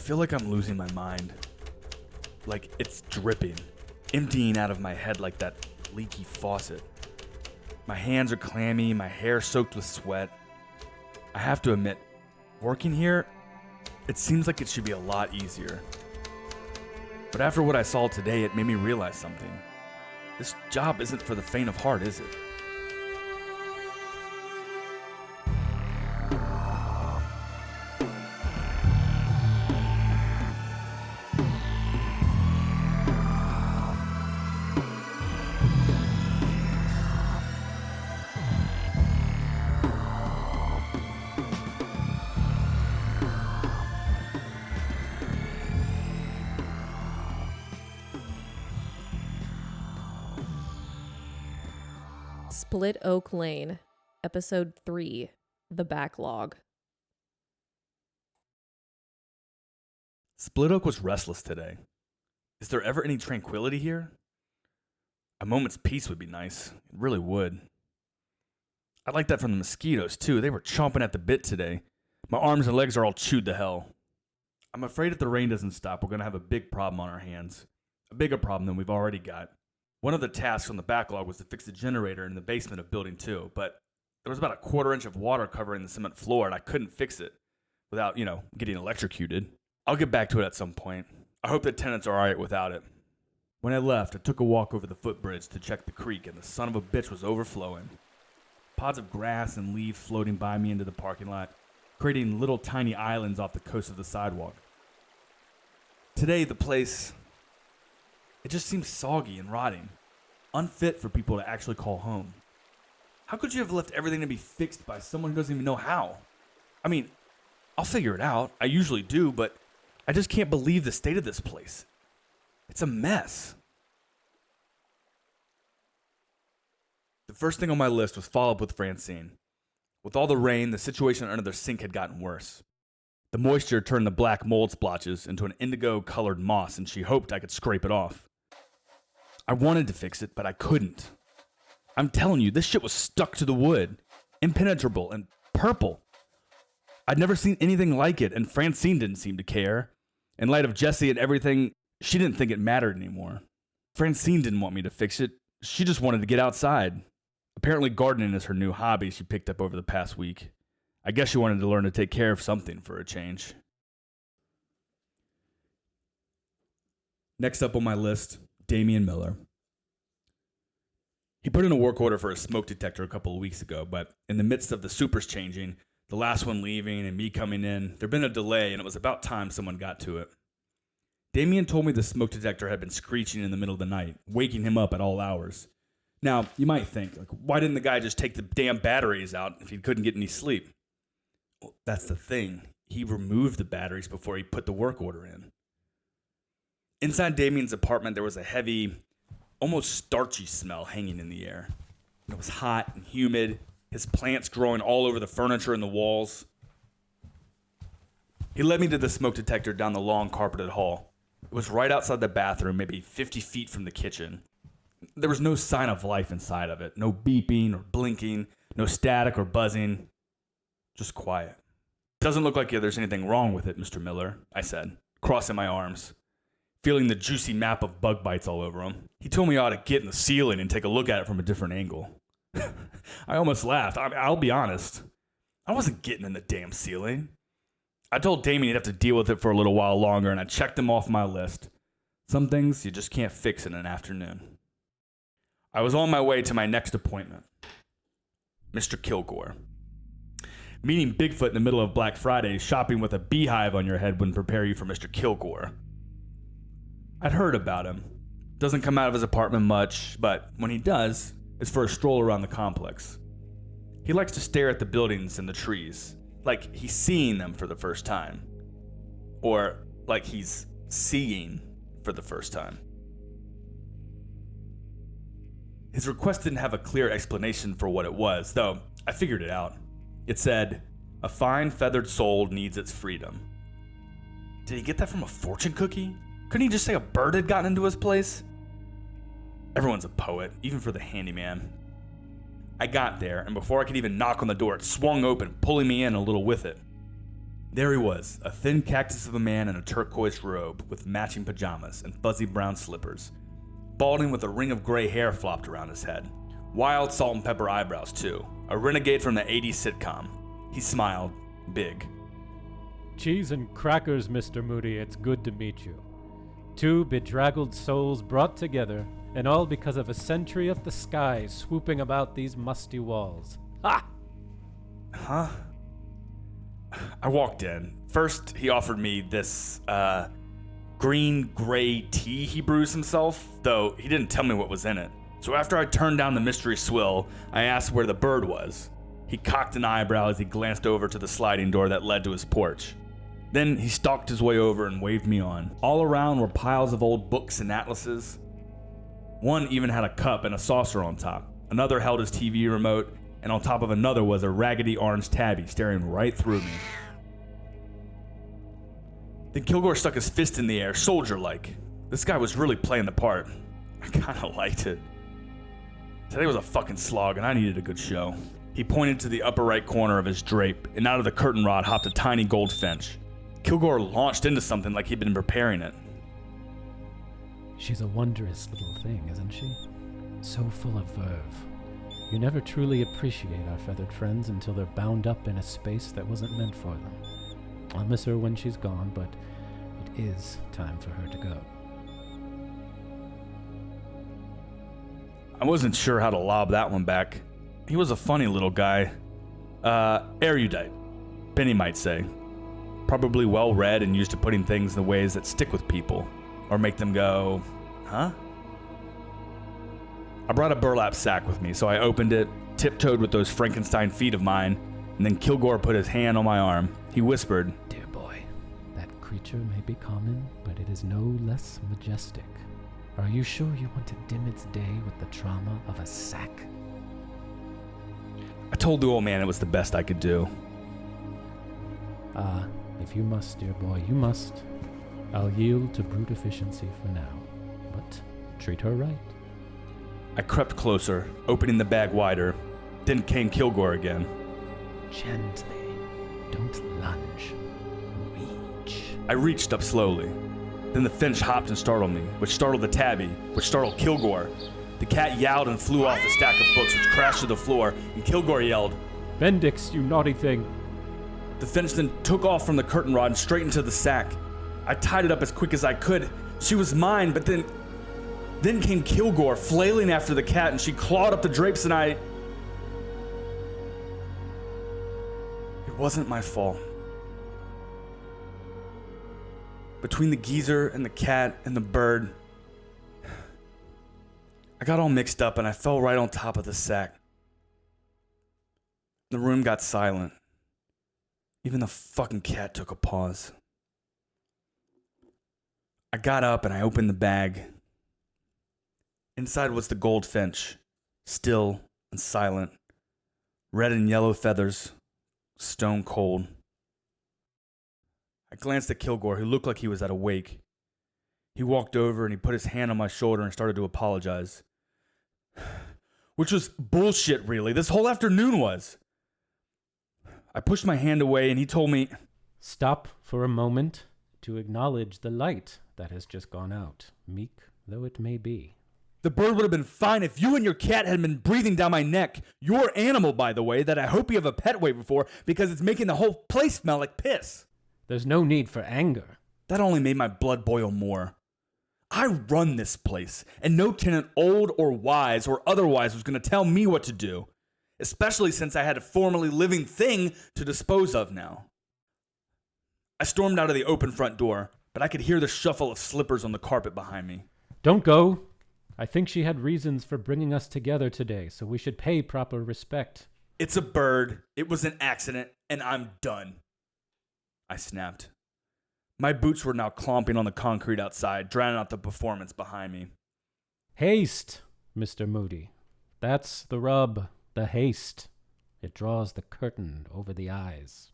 feel like I'm losing my mind. Like it's dripping, emptying out of my head like that leaky faucet. My hands are clammy, my hair soaked with sweat. I have to admit, working here, it seems like it should be a lot easier. But after what I saw today, it made me realize something. This job isn't for the faint of heart, is it? Split Oak Lane, Episode 3, The Backlog. Split Oak was restless today. Is there ever any tranquility here? A moment's peace would be nice. It really would. I like that from the mosquitoes, too. They were chomping at the bit today. My arms and legs are all chewed to hell. I'm afraid if the rain doesn't stop, we're going to have a big problem on our hands. A bigger problem than we've already got. One of the tasks on the backlog was to fix the generator in the basement of Building 2, but there was about a quarter inch of water covering the cement floor, and I couldn't fix it without, getting electrocuted. I'll get back to it at some point. I hope the tenants are alright without it. When I left, I took a walk over the footbridge to check the creek, and the son of a bitch was overflowing. Pods of grass and leaves floating by me into the parking lot, creating little tiny islands off the coast of the sidewalk. Today, the place... it just seems soggy and rotting, unfit for people to actually call home. How could you have left everything to be fixed by someone who doesn't even know how? I mean, I'll figure it out. I usually do, but I just can't believe the state of this place. It's a mess. The first thing on my list was follow up with Francine. With all the rain, the situation under their sink had gotten worse. The moisture turned the black mold splotches into an indigo-colored moss, and she hoped I could scrape it off. I wanted to fix it, but I couldn't. I'm telling you, this shit was stuck to the wood, impenetrable and purple. I'd never seen anything like it, and Francine didn't seem to care. In light of Jessie and everything, she didn't think it mattered anymore. Francine didn't want me to fix it. She just wanted to get outside. Apparently gardening is her new hobby she picked up over the past week. I guess she wanted to learn to take care of something for a change. Next up on my list, Damien Miller. He put in a work order for a smoke detector a couple of weeks ago, but in the midst of the supers changing, the last one leaving and me coming in, there'd been a delay and it was about time someone got to it. Damien told me the smoke detector had been screeching in the middle of the night, waking him up at all hours. Now, you might think, why didn't the guy just take the damn batteries out if he couldn't get any sleep? Well, that's the thing. He removed the batteries before he put the work order in. Inside Damien's apartment, there was a heavy, almost starchy smell hanging in the air. It was hot and humid, his plants growing all over the furniture and the walls. He led me to the smoke detector down the long carpeted hall. It was right outside the bathroom, maybe 50 feet from the kitchen. There was no sign of life inside of it. No beeping or blinking, no static or buzzing. Just quiet. Doesn't look like there's anything wrong with it, Mr. Miller, I said, crossing my arms, feeling the juicy map of bug bites all over him. He told me I ought to get in the ceiling and take a look at it from a different angle. I almost laughed. I'll be honest. I wasn't getting in the damn ceiling. I told Damien he'd have to deal with it for a little while longer, and I checked them off my list. Some things you just can't fix in an afternoon. I was on my way to my next appointment. Mr. Kilgore. Meeting Bigfoot in the middle of Black Friday, shopping with a beehive on your head wouldn't prepare you for Mr. Kilgore. I'd heard about him. Doesn't come out of his apartment much, but when he does, it's for a stroll around the complex. He likes to stare at the buildings and the trees, like he's seeing them for the first time. Or like he's seeing for the first time. His request didn't have a clear explanation for what it was, though I figured it out. It said, "A fine feathered soul needs its freedom." Did he get that from a fortune cookie? Couldn't he just say a bird had gotten into his place? Everyone's a poet, even for the handyman. I got there, and before I could even knock on the door, it swung open, pulling me in a little with it. There he was, a thin cactus of a man in a turquoise robe with matching pajamas and fuzzy brown slippers. Balding with a ring of gray hair flopped around his head. Wild salt and pepper eyebrows, too. A renegade from the 80s sitcom. He smiled, big. Cheese and crackers, Mr. Moody, it's good to meet you. Two bedraggled souls brought together, and all because of a century of the sky swooping about these musty walls. Ha! Huh? I walked in. First, he offered me this, green-gray tea he brews himself, though he didn't tell me what was in it. So after I turned down the mystery swill, I asked where the bird was. He cocked an eyebrow as he glanced over to the sliding door that led to his porch. Then he stalked his way over and waved me on. All around were piles of old books and atlases. One even had a cup and a saucer on top. Another held his TV remote, and on top of another was a raggedy orange tabby staring right through me. Then Kilgore stuck his fist in the air, soldier-like. This guy was really playing the part. I kinda liked it. Today was a fucking slog, and I needed a good show. He pointed to the upper right corner of his drape, and out of the curtain rod hopped a tiny goldfinch. Kilgore launched into something like he'd been preparing it. She's a wondrous little thing, isn't she? So full of verve. You never truly appreciate our feathered friends until they're bound up in a space that wasn't meant for them. I'll miss her when she's gone, but it is time for her to go. I wasn't sure how to lob that one back. He was a funny little guy. Erudite, Benny might say. Probably well-read and used to putting things in ways that stick with people, or make them go, huh? I brought a burlap sack with me, so I opened it, tiptoed with those Frankenstein feet of mine, and then Kilgore put his hand on my arm. He whispered, Dear boy, that creature may be common, but it is no less majestic. Are you sure you want to dim its day with the trauma of a sack? I told the old man it was the best I could do. If you must, dear boy, you must. I'll yield to brute efficiency for now, but treat her right. I crept closer, opening the bag wider. Then came Kilgore again. Gently. Don't lunge. Reach. I reached up slowly. Then the finch hopped and startled me, which startled the tabby, which startled Kilgore. The cat yowled and flew off the stack of books, which crashed to the floor, and Kilgore yelled, Bendix, you naughty thing. The finch then took off from the curtain rod and straight into the sack. I tied it up as quick as I could. She was mine, but then came Kilgore, flailing after the cat, and she clawed up the drapes, and It wasn't my fault. Between the geezer and the cat and the bird, I got all mixed up and I fell right on top of the sack. The room got silent. Even the fucking cat took a pause. I got up and I opened the bag. Inside was the goldfinch, still and silent, red and yellow feathers, stone cold. I glanced at Kilgore, who looked like he was at a wake. He walked over and he put his hand on my shoulder and started to apologize. Which was bullshit, really. This whole afternoon was. I pushed my hand away and he told me, Stop for a moment to acknowledge the light that has just gone out, meek though it may be. the bird would have been fine if you and your cat had been breathing down my neck. Your animal, by the way, that I hope you have a pet waiver for because it's making the whole place smell like piss. There's no need for anger. That only made my blood boil more. I run this place, and no tenant, old or wise or otherwise, was going to tell me what to do, especially since I had a formerly living thing to dispose of now. I stormed out of the open front door, but I could hear the shuffle of slippers on the carpet behind me. Don't go. I think she had reasons for bringing us together today, so we should pay proper respect. It's a bird, it was an accident, and I'm done. I snapped. My boots were now clomping on the concrete outside, drowning out the performance behind me. Haste, Mr. Moody. That's the rub, the haste. It draws the curtain over the eyes.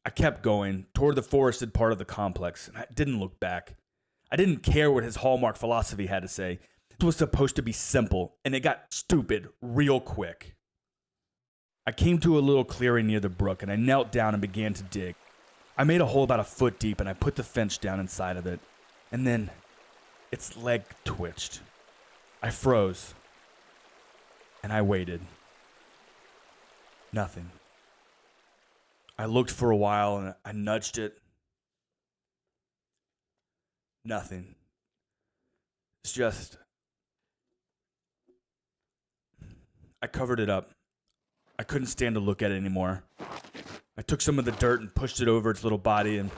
I kept going, toward the forested part of the complex, and I didn't look back. I didn't care what his hallmark philosophy had to say. It was supposed to be simple, and it got stupid real quick. I came to a little clearing near the brook, and I knelt down and began to dig. I made a hole about a foot deep and I put the Finch down inside of it. And then its leg twitched. I froze. And I waited. Nothing. I looked for a while and I nudged it. Nothing. It's just... I covered it up. I couldn't stand to look at it anymore. I took some of the dirt and pushed it over its little body and...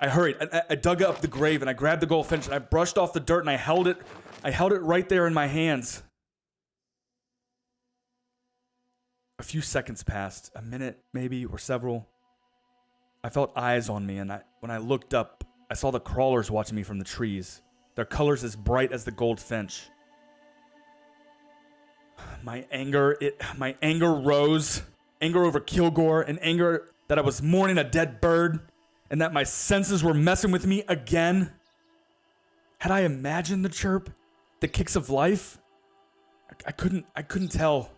I hurried. I dug up the grave and I grabbed the goldfinch and I brushed off the dirt and I held it right there in my hands. A few seconds passed, a minute maybe, or several. I felt eyes on me, and when I looked up, I saw the crawlers watching me from the trees, their colors as bright as the goldfinch. My anger rose. Anger over Kilgore, and anger that I was mourning a dead bird, and that my senses were messing with me again. Had I imagined the chirp? The kicks of life? I couldn't tell.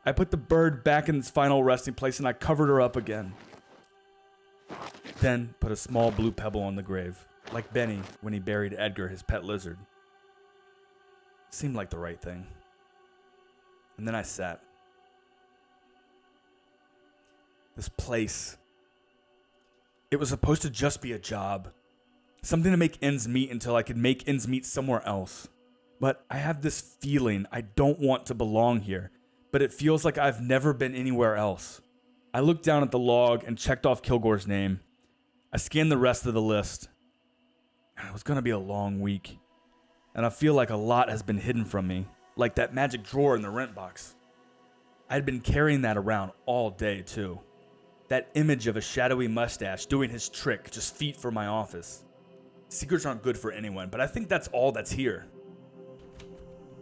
I put the bird back in its final resting place and I covered her up again. Then put a small blue pebble on the grave, like Benny when he buried Edgar, his pet lizard. Seemed like the right thing. And then I sat. This place. It was supposed to just be a job. Something to make ends meet until I could make ends meet somewhere else. But I have this feeling I don't want to belong here, but it feels like I've never been anywhere else. I looked down at the log and checked off Kilgore's name. I scanned the rest of the list. It was going to be a long week, and I feel like a lot has been hidden from me, like that magic drawer in the rent box. I had been carrying that around all day, too. That image of a shadowy mustache doing his trick just feet from my office. Secrets aren't good for anyone, but I think that's all that's here.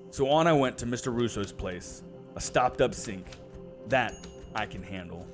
So on I went to Mr. Russo's place. A stopped up sink. That I can handle.